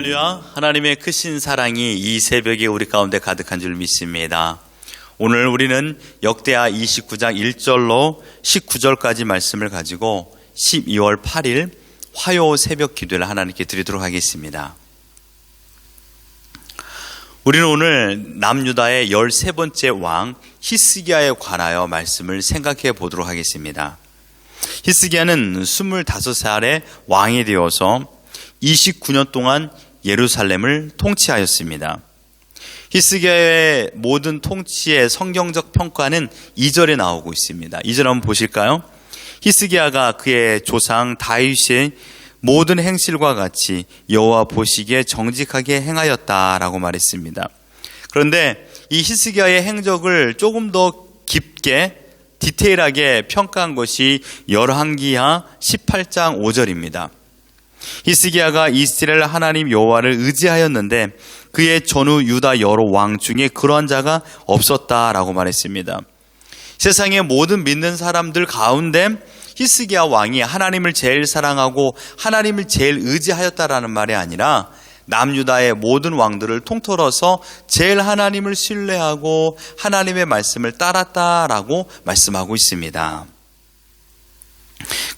할렐루야. 하나님의 크신 사랑이 이 새벽에 우리 가운데 가득한 줄 믿습니다. 오늘 우리는 역대하 29장 1절로 19절까지 말씀을 가지고 12월 8일 화요 새벽 기도를 하나님께 드리도록 하겠습니다. 우리는 오늘 남유다의 13번째 왕 히스기야에 관하여 말씀을 생각해 보도록 하겠습니다. 히스기야는 25살에 왕이 되어서 29년 동안 예루살렘을 통치하였습니다. 히스기야의 모든 통치의 성경적 평가는 2절에 나오고 있습니다. 2절 한번 보실까요? 히스기야가 그의 조상 다윗의 모든 행실과 같이 여호와 보시기에 정직하게 행하였다라고 말했습니다. 그런데 이 히스기야의 행적을 조금 더 깊게 디테일하게 평가한 것이 열왕기하 18장 5절입니다. 히스기야가 이스라엘 하나님 여호와를 의지하였는데 그의 전후 유다 여러 왕 중에 그러한 자가 없었다라고 말했습니다. 세상의 모든 믿는 사람들 가운데 히스기야 왕이 하나님을 제일 사랑하고 하나님을 제일 의지하였다라는 말이 아니라 남유다의 모든 왕들을 통틀어서 제일 하나님을 신뢰하고 하나님의 말씀을 따랐다라고 말씀하고 있습니다.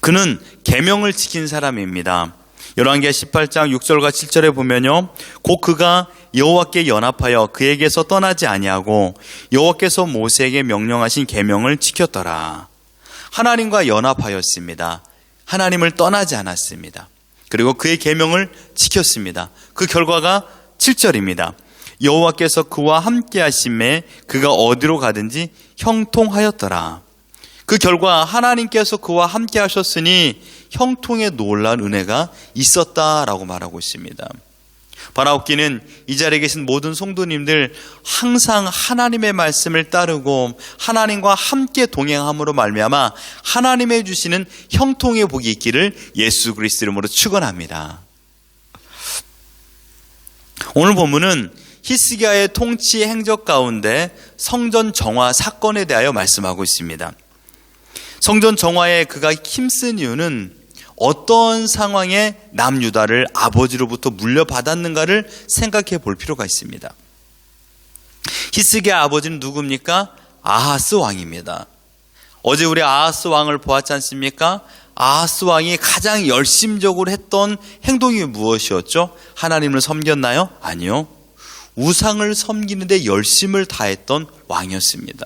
그는 계명을 지킨 사람입니다. 열왕기하 18장 6절과 7절에 보면요, 곧 그가 여호와께 연합하여 그에게서 떠나지 아니하고 여호와께서 모세에게 명령하신 계명을 지켰더라. 하나님과 연합하였습니다. 하나님을 떠나지 않았습니다. 그리고 그의 계명을 지켰습니다. 그 결과가 7절입니다. 여호와께서 그와 함께 하심에 그가 어디로 가든지 형통하였더라. 그 결과 하나님께서 그와 함께 하셨으니 형통의 놀라운 은혜가 있었다라고 말하고 있습니다. 바라옵기는 이 자리에 계신 모든 성도님들 항상 하나님의 말씀을 따르고 하나님과 함께 동행함으로 말미암아 하나님의 주시는 형통의 복이 있기를 예수 그리스도 이름으로 축원합니다. 오늘 본문은 히스기야의 통치 행적 가운데 성전 정화 사건에 대하여 말씀하고 있습니다. 성전 정화에 그가 힘쓴 이유는 어떤 상황에 남유다를 아버지로부터 물려받았는가를 생각해 볼 필요가 있습니다. 히스기야 아버지는 누굽니까? 아하스 왕입니다. 어제 우리 아하스 왕을 보았지 않습니까? 아하스 왕이 가장 열심적으로 했던 행동이 무엇이었죠? 하나님을 섬겼나요? 아니요. 우상을 섬기는 데 열심을 다했던 왕이었습니다.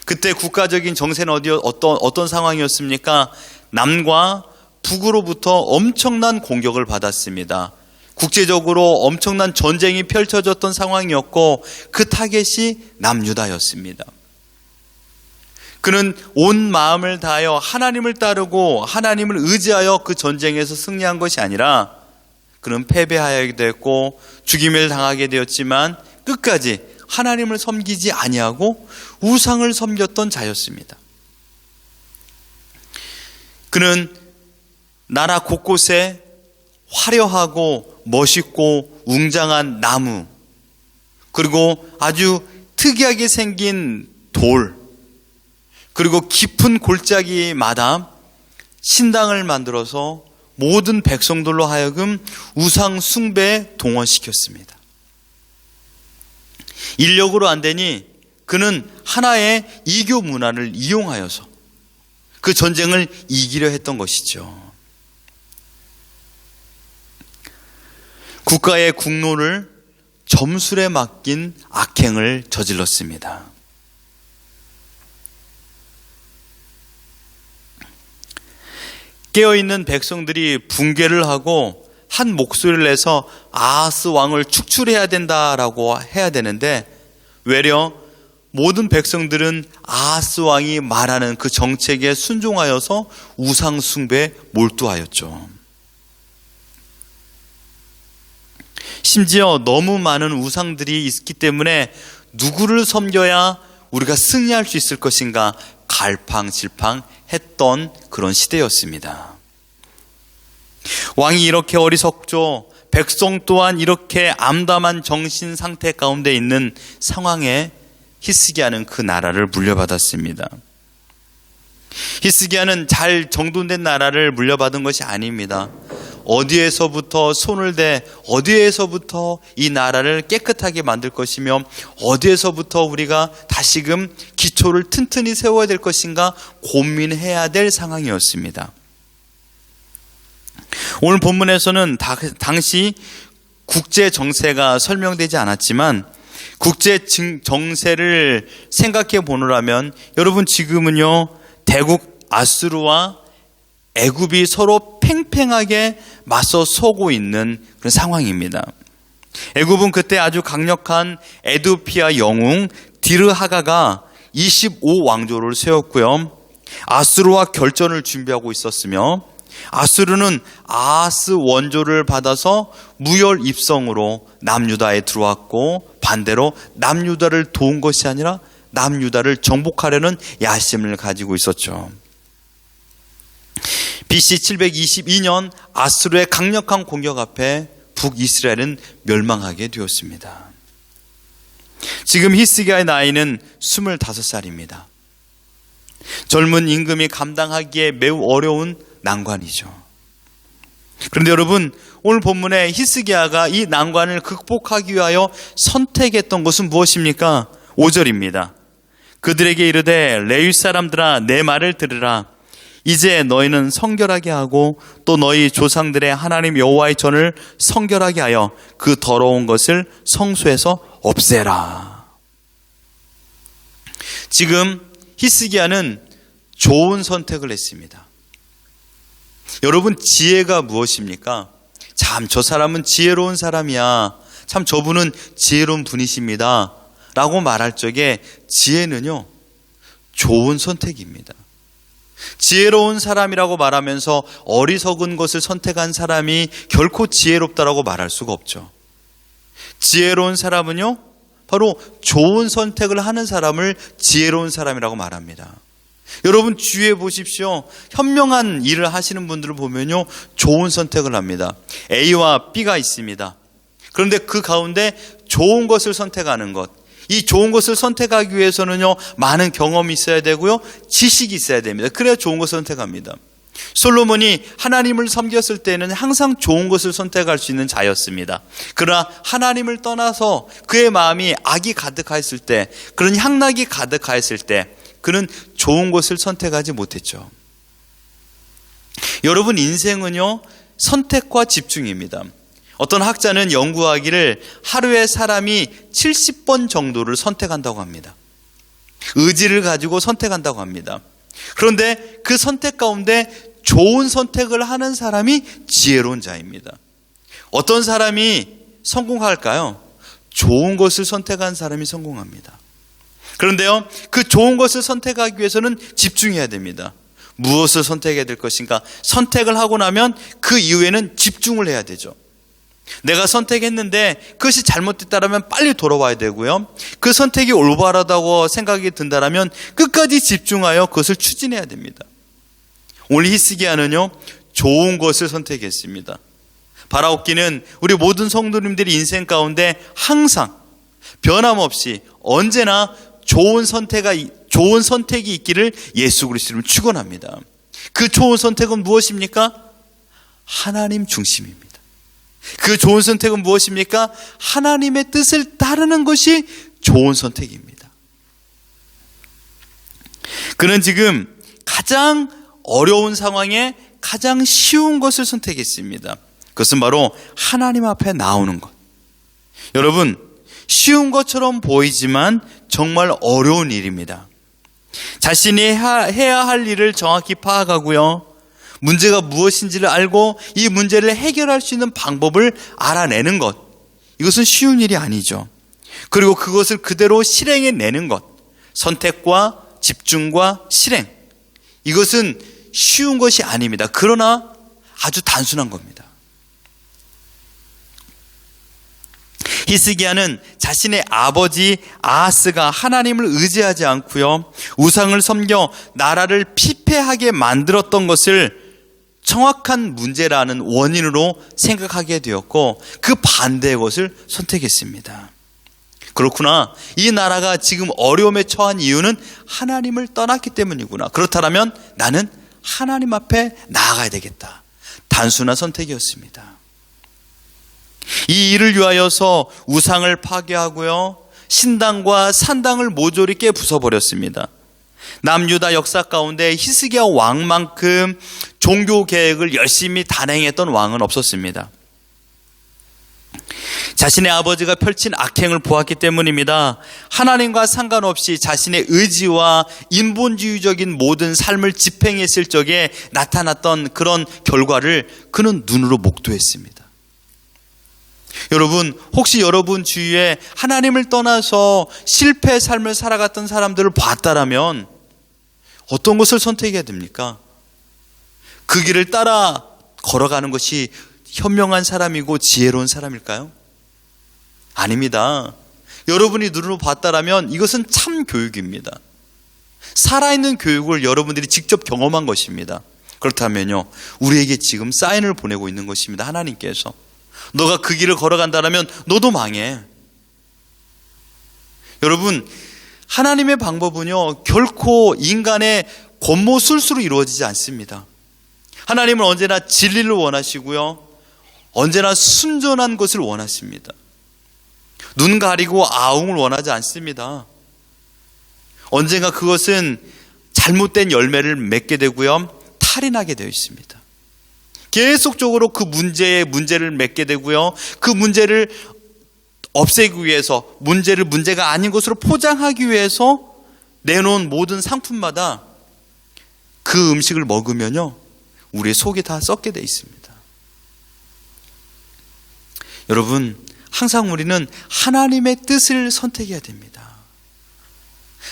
그때 국가적인 정세는 어떤 상황이었습니까? 남과 북으로부터 엄청난 공격을 받았습니다. 국제적으로 엄청난 전쟁이 펼쳐졌던 상황이었고 그 타겟이 남유다였습니다. 그는 온 마음을 다하여 하나님을 따르고 하나님을 의지하여 그 전쟁에서 승리한 것이 아니라 그는 패배하게 됐고 죽임을 당하게 되었지만 끝까지 하나님을 섬기지 아니하고 우상을 섬겼던 자였습니다. 그는 나라 곳곳에 화려하고 멋있고 웅장한 나무, 그리고 아주 특이하게 생긴 돌, 그리고 깊은 골짜기마다 신당을 만들어서 모든 백성들로 하여금 우상 숭배에 동원시켰습니다. 인력으로 안 되니 그는 하나의 이교 문화를 이용하여서 그 전쟁을 이기려 했던 것이죠. 국가의 국로를 점술에 맡긴 악행을 저질렀습니다. 깨어있는 백성들이 붕괴를 하고 한 목소리를 내서 아하스 왕을 축출해야 된다라고 해야 되는데 외려 모든 백성들은 아하스 왕이 말하는 그 정책에 순종하여서 우상 숭배에 몰두하였죠. 심지어 너무 많은 우상들이 있기 때문에 누구를 섬겨야 우리가 승리할 수 있을 것인가 갈팡질팡했던 그런 시대였습니다. 왕이 이렇게 어리석죠. 백성 또한 이렇게 암담한 정신 상태 가운데 있는 상황에 히스기야는 그 나라를 물려받았습니다. 히스기야는 잘 정돈된 나라를 물려받은 것이 아닙니다. 어디에서부터 손을 대 어디에서부터 이 나라를 깨끗하게 만들 것이며 어디에서부터 우리가 다시금 기초를 튼튼히 세워야 될 것인가 고민해야 될 상황이었습니다. 오늘 본문에서는 당시 국제 정세가 설명되지 않았지만 국제 정세를 생각해 보느라면 여러분 지금은요 대국 아수르와 애굽이 서로 팽팽하게 맞서 서고 있는 그런 상황입니다. 애굽은 그때 아주 강력한 에디오피아 영웅 디르하가가 25왕조를 세웠고요. 아수르와 결전을 준비하고 있었으며 아수르는 아하스 원조를 받아서 무혈 입성으로 남유다에 들어왔고 반대로 남유다를 도운 것이 아니라 남유다를 정복하려는 야심을 가지고 있었죠. BC 722년 아수르의 강력한 공격 앞에 북이스라엘은 멸망하게 되었습니다. 지금 히스기야의 나이는 25살입니다. 젊은 임금이 감당하기에 매우 어려운 난관이죠. 그런데 여러분 오늘 본문에 히스기야가 이 난관을 극복하기 위하여 선택했던 것은 무엇입니까? 5절입니다. 그들에게 이르되 레위 사람들아 내 말을 들으라. 이제 너희는 성결하게 하고 또 너희 조상들의 하나님 여호와의 전을 성결하게 하여 그 더러운 것을 성소에서 없애라. 지금 히스기야는 좋은 선택을 했습니다. 여러분 지혜가 무엇입니까? 참 저 사람은 지혜로운 사람이야. 참 저분은 지혜로운 분이십니다. 라고 말할 적에 지혜는요 좋은 선택입니다. 지혜로운 사람이라고 말하면서 어리석은 것을 선택한 사람이 결코 지혜롭다라고 말할 수가 없죠. 지혜로운 사람은요 바로 좋은 선택을 하는 사람을 지혜로운 사람이라고 말합니다. 여러분 주위에 보십시오. 현명한 일을 하시는 분들을 보면요 좋은 선택을 합니다. A와 B가 있습니다. 그런데 그 가운데 좋은 것을 선택하는 것, 이 좋은 것을 선택하기 위해서는요 많은 경험이 있어야 되고요 지식이 있어야 됩니다. 그래야 좋은 것을 선택합니다. 솔로몬이 하나님을 섬겼을 때는 항상 좋은 것을 선택할 수 있는 자였습니다. 그러나 하나님을 떠나서 그의 마음이 악이 가득하였을 때, 그런 향락이 가득하였을 때 그는 좋은 것을 선택하지 못했죠. 여러분 인생은요 선택과 집중입니다. 어떤 학자는 연구하기를 하루에 사람이 70번 정도를 선택한다고 합니다. 의지를 가지고 선택한다고 합니다. 그런데 그 선택 가운데 좋은 선택을 하는 사람이 지혜로운 자입니다. 어떤 사람이 성공할까요? 좋은 것을 선택한 사람이 성공합니다. 그런데요, 그 좋은 것을 선택하기 위해서는 집중해야 됩니다. 무엇을 선택해야 될 것인가? 선택을 하고 나면 그 이후에는 집중을 해야 되죠. 내가 선택했는데 그것이 잘못됐다면 빨리 돌아와야 되고요. 그 선택이 올바르다고 생각이 든다면 끝까지 집중하여 그것을 추진해야 됩니다. 오늘 히스기야는요 좋은 것을 선택했습니다. 바라옵기는 우리 모든 성도님들이 인생 가운데 항상 변함없이 언제나 좋은 선택이 있기를 예수 그리스도를 축원합니다. 그 좋은 선택은 무엇입니까? 하나님 중심입니다. 그 좋은 선택은 무엇입니까? 하나님의 뜻을 따르는 것이 좋은 선택입니다. 그는 지금 가장 어려운 상황에 가장 쉬운 것을 선택했습니다. 그것은 바로 하나님 앞에 나오는 것. 여러분, 쉬운 것처럼 보이지만 정말 어려운 일입니다. 자신이 해야 할 일을 정확히 파악하고요. 문제가 무엇인지를 알고 이 문제를 해결할 수 있는 방법을 알아내는 것. 이것은 쉬운 일이 아니죠. 그리고 그것을 그대로 실행해내는 것. 선택과 집중과 실행. 이것은 쉬운 것이 아닙니다. 그러나 아주 단순한 겁니다. 히스기야는 자신의 아버지 아하스가 하나님을 의지하지 않고요, 우상을 섬겨 나라를 피폐하게 만들었던 것을 정확한 문제라는 원인으로 생각하게 되었고 그 반대의 것을 선택했습니다. 그렇구나. 이 나라가 지금 어려움에 처한 이유는 하나님을 떠났기 때문이구나. 그렇다면 나는 하나님 앞에 나아가야 되겠다. 단순한 선택이었습니다. 이 일을 위하여서 우상을 파괴하고요, 신당과 산당을 모조리 깨부숴버렸습니다. 남유다 역사 가운데 히스기야 왕만큼 종교 계획을 열심히 단행했던 왕은 없었습니다. 자신의 아버지가 펼친 악행을 보았기 때문입니다. 하나님과 상관없이 자신의 의지와 인본주의적인 모든 삶을 집행했을 적에 나타났던 그런 결과를 그는 눈으로 목도했습니다. 여러분, 혹시 여러분 주위에 하나님을 떠나서 실패의 삶을 살아갔던 사람들을 봤다라면 어떤 것을 선택해야 됩니까? 그 길을 따라 걸어가는 것이 현명한 사람이고 지혜로운 사람일까요? 아닙니다. 여러분이 눈으로 봤다라면 이것은 참 교육입니다. 살아있는 교육을 여러분들이 직접 경험한 것입니다. 그렇다면요, 우리에게 지금 사인을 보내고 있는 것입니다. 하나님께서 너가 그 길을 걸어간다라면 너도 망해. 여러분, 하나님의 방법은요, 결코 인간의 권모술수로 이루어지지 않습니다. 하나님은 언제나 진리를 원하시고요, 언제나 순전한 것을 원하십니다. 눈 가리고 아웅을 원하지 않습니다. 언젠가 그것은 잘못된 열매를 맺게 되고요, 탈이 나게 되어 있습니다. 계속적으로 그 문제를 맺게 되고요, 그 문제를 없애기 위해서, 문제가 아닌 것으로 포장하기 위해서 내놓은 모든 상품마다 그 음식을 먹으면요, 우리의 속이 다 썩게 되어 있습니다. 여러분, 항상 우리는 하나님의 뜻을 선택해야 됩니다.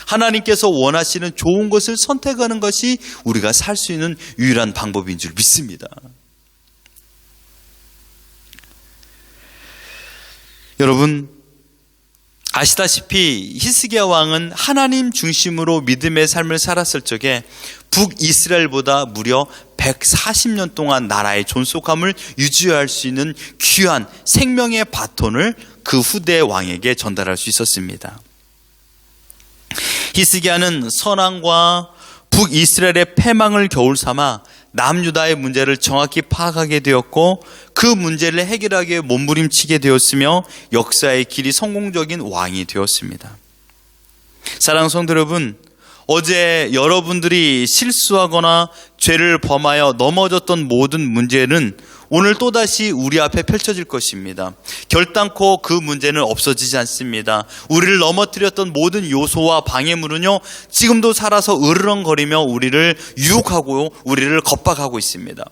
하나님께서 원하시는 좋은 것을 선택하는 것이 우리가 살 수 있는 유일한 방법인 줄 믿습니다. 여러분, 아시다시피 히스기야 왕은 하나님 중심으로 믿음의 삶을 살았을 적에 북이스라엘보다 무려 140년 동안 나라의 존속함을 유지할 수 있는 귀한 생명의 바톤을 그 후대 왕에게 전달할 수 있었습니다. 히스기야는 선왕과 북이스라엘의 패망을 겨울 삼아 남유다의 문제를 정확히 파악하게 되었고, 그 문제를 해결하기 위해 몸부림치게 되었으며 역사의 길이 성공적인 왕이 되었습니다. 사랑하는 성도 여러분, 어제 여러분들이 실수하거나 죄를 범하여 넘어졌던 모든 문제는 오늘 또다시 우리 앞에 펼쳐질 것입니다. 결단코 그 문제는 없어지지 않습니다. 우리를 넘어뜨렸던 모든 요소와 방해물은요, 지금도 살아서 으르렁거리며 우리를 유혹하고 우리를 겁박하고 있습니다.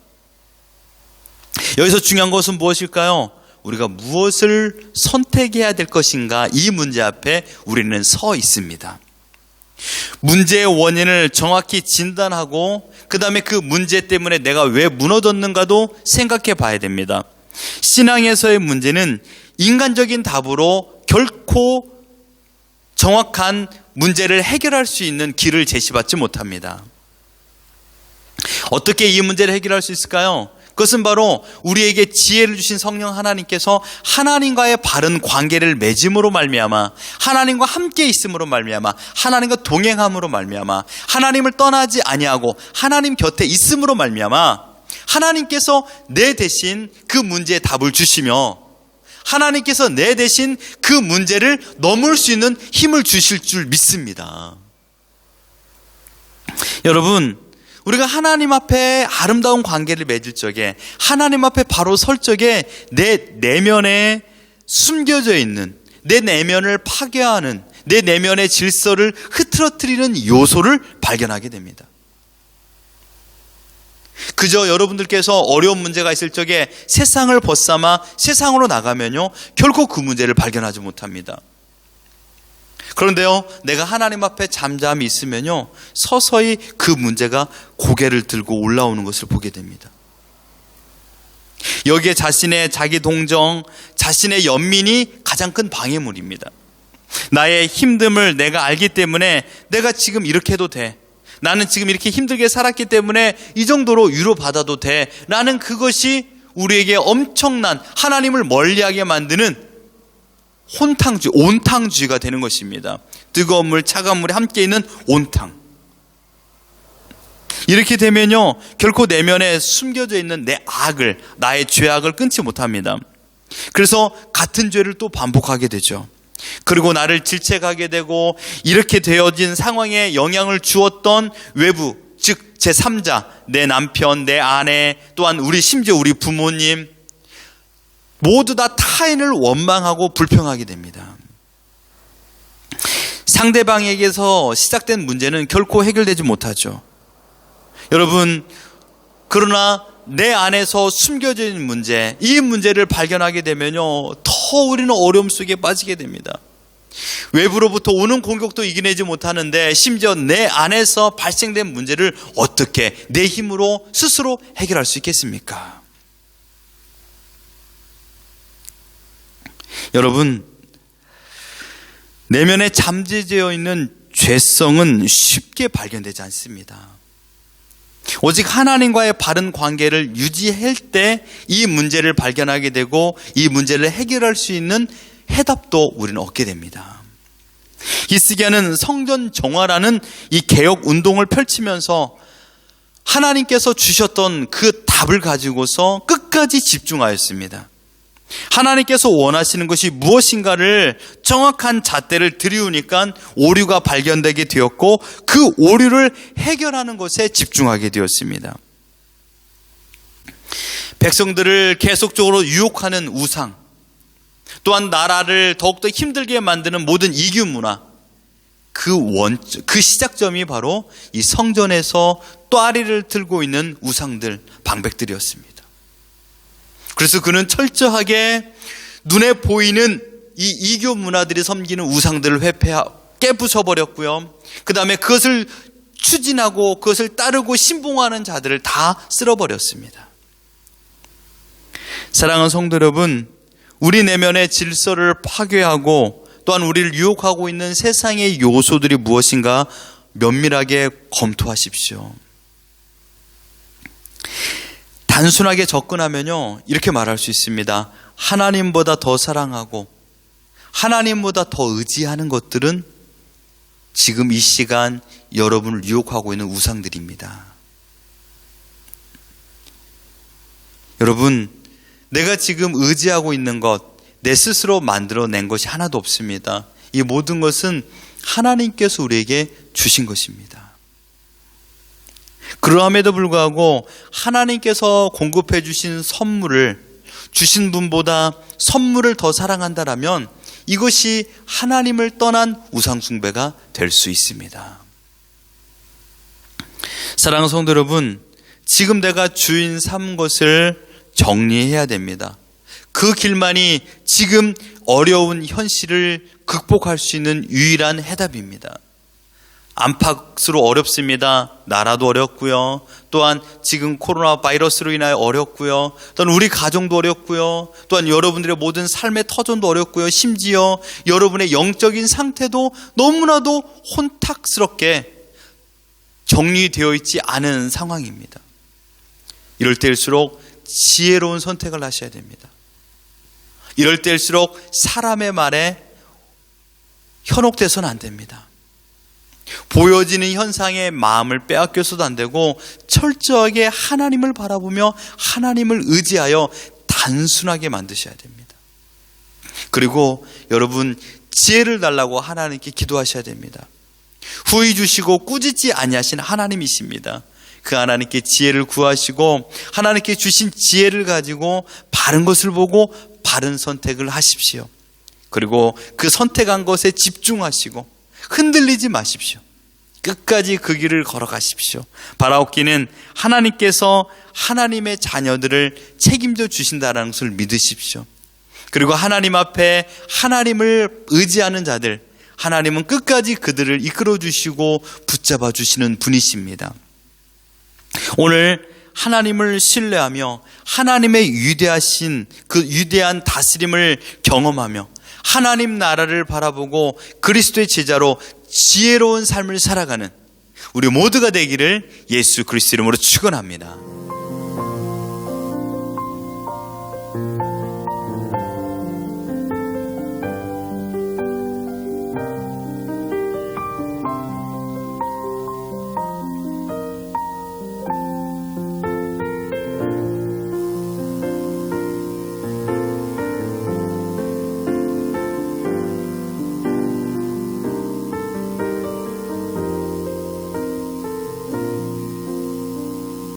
여기서 중요한 것은 무엇일까요? 우리가 무엇을 선택해야 될 것인가, 이 문제 앞에 우리는 서 있습니다. 문제의 원인을 정확히 진단하고 그 다음에 그 문제 때문에 내가 왜 무너졌는가도 생각해 봐야 됩니다. 신앙에서의 문제는 인간적인 답으로 결코 정확한 문제를 해결할 수 있는 길을 제시받지 못합니다. 어떻게 이 문제를 해결할 수 있을까요? 그것은 바로 우리에게 지혜를 주신 성령 하나님께서 하나님과의 바른 관계를 맺음으로 말미암아, 하나님과 함께 있음으로 말미암아, 하나님과 동행함으로 말미암아, 하나님을 떠나지 아니하고 하나님 곁에 있음으로 말미암아 하나님께서 내 대신 그 문제에 답을 주시며, 하나님께서 내 대신 그 문제를 넘을 수 있는 힘을 주실 줄 믿습니다. 여러분, 우리가 하나님 앞에 아름다운 관계를 맺을 적에, 하나님 앞에 바로 설 적에 내 내면에 숨겨져 있는, 내 내면을 파괴하는, 내 내면의 질서를 흐트러뜨리는 요소를 발견하게 됩니다. 그저 여러분들께서 어려운 문제가 있을 적에 세상을 벗삼아 세상으로 나가면요, 결코 그 문제를 발견하지 못합니다. 그런데요, 내가 하나님 앞에 잠잠히 있으면요, 서서히 그 문제가 고개를 들고 올라오는 것을 보게 됩니다. 여기에 자신의 자기 동정, 자신의 연민이 가장 큰 방해물입니다. 나의 힘듦을 내가 알기 때문에 내가 지금 이렇게 해도 돼, 나는 지금 이렇게 힘들게 살았기 때문에 이 정도로 위로받아도 돼, 라는 그것이 우리에게 엄청난 하나님을 멀리하게 만드는 혼탕주의, 온탕주의가 되는 것입니다. 뜨거운 물, 차가운 물이 함께 있는 온탕. 이렇게 되면요, 결코 내면에 숨겨져 있는 내 악을, 나의 죄악을 끊지 못합니다. 그래서 같은 죄를 또 반복하게 되죠. 그리고 나를 질책하게 되고, 이렇게 되어진 상황에 영향을 주었던 외부, 즉 제3자, 내 남편, 내 아내, 또한 심지어 우리 부모님, 모두 다 타인을 원망하고 불평하게 됩니다. 상대방에게서 시작된 문제는 결코 해결되지 못하죠. 여러분, 그러나 내 안에서 숨겨져 있는 문제, 이 문제를 발견하게 되면요, 더 우리는 어려움 속에 빠지게 됩니다. 외부로부터 오는 공격도 이겨내지 못하는데 심지어 내 안에서 발생된 문제를 어떻게 내 힘으로 스스로 해결할 수 있겠습니까? 여러분, 내면에 잠재되어 있는 죄성은 쉽게 발견되지 않습니다. 오직 하나님과의 바른 관계를 유지할 때 이 문제를 발견하게 되고 이 문제를 해결할 수 있는 해답도 우리는 얻게 됩니다. 히스기야는 성전 정화라는 이 개혁 운동을 펼치면서 하나님께서 주셨던 그 답을 가지고서 끝까지 집중하였습니다. 하나님께서 원하시는 것이 무엇인가를 정확한 잣대를 들이우니까 오류가 발견되게 되었고 그 오류를 해결하는 것에 집중하게 되었습니다. 백성들을 계속적으로 유혹하는 우상, 또한 나라를 더욱더 힘들게 만드는 모든 이교 문화, 그 시작점이 바로 이 성전에서 또아리를 들고 있는 우상들, 방백들이었습니다. 그래서 그는 철저하게 눈에 보이는 이 이교 문화들이 섬기는 우상들을 깨부숴버렸고요. 그 다음에 그것을 추진하고 그것을 따르고 신봉하는 자들을 다 쓸어버렸습니다. 사랑하는 성도 여러분, 우리 내면의 질서를 파괴하고 또한 우리를 유혹하고 있는 세상의 요소들이 무엇인가 면밀하게 검토하십시오. 단순하게 접근하면요, 이렇게 말할 수 있습니다. 하나님보다 더 사랑하고 하나님보다 더 의지하는 것들은 지금 이 시간 여러분을 유혹하고 있는 우상들입니다. 여러분, 내가 지금 의지하고 있는 것, 내 스스로 만들어낸 것이 하나도 없습니다. 이 모든 것은 하나님께서 우리에게 주신 것입니다. 그러함에도 불구하고 하나님께서 공급해 주신 선물을 주신 분보다 선물을 더 사랑한다라면 이것이 하나님을 떠난 우상숭배가 될 수 있습니다. 사랑하는 성도 여러분, 지금 내가 주인 삼은 것을 정리해야 됩니다. 그 길만이 지금 어려운 현실을 극복할 수 있는 유일한 해답입니다. 안팎으로 어렵습니다. 나라도 어렵고요. 또한 지금 코로나 바이러스로 인하여 어렵고요. 또한 우리 가정도 어렵고요. 또한 여러분들의 모든 삶의 터전도 어렵고요. 심지어 여러분의 영적인 상태도 너무나도 혼탁스럽게 정리되어 있지 않은 상황입니다. 이럴 때일수록 지혜로운 선택을 하셔야 됩니다. 이럴 때일수록 사람의 말에 현혹돼서는 안 됩니다. 보여지는 현상에 마음을 빼앗겨서도 안 되고 철저하게 하나님을 바라보며 하나님을 의지하여 단순하게 만드셔야 됩니다. 그리고 여러분, 지혜를 달라고 하나님께 기도하셔야 됩니다. 후히 주시고 꾸짖지 아니하신 하나님이십니다. 그 하나님께 지혜를 구하시고 하나님께 주신 지혜를 가지고 바른 것을 보고 바른 선택을 하십시오. 그리고 그 선택한 것에 집중하시고 흔들리지 마십시오. 끝까지 그 길을 걸어가십시오. 바라옵기는 하나님께서 하나님의 자녀들을 책임져 주신다는 것을 믿으십시오. 그리고 하나님 앞에 하나님을 의지하는 자들, 하나님은 끝까지 그들을 이끌어 주시고 붙잡아 주시는 분이십니다. 오늘 하나님을 신뢰하며 하나님의 위대하신 그 위대한 다스림을 경험하며 하나님 나라를 바라보고 그리스도의 제자로 지혜로운 삶을 살아가는 우리 모두가 되기를 예수 그리스도 이름으로 축원합니다.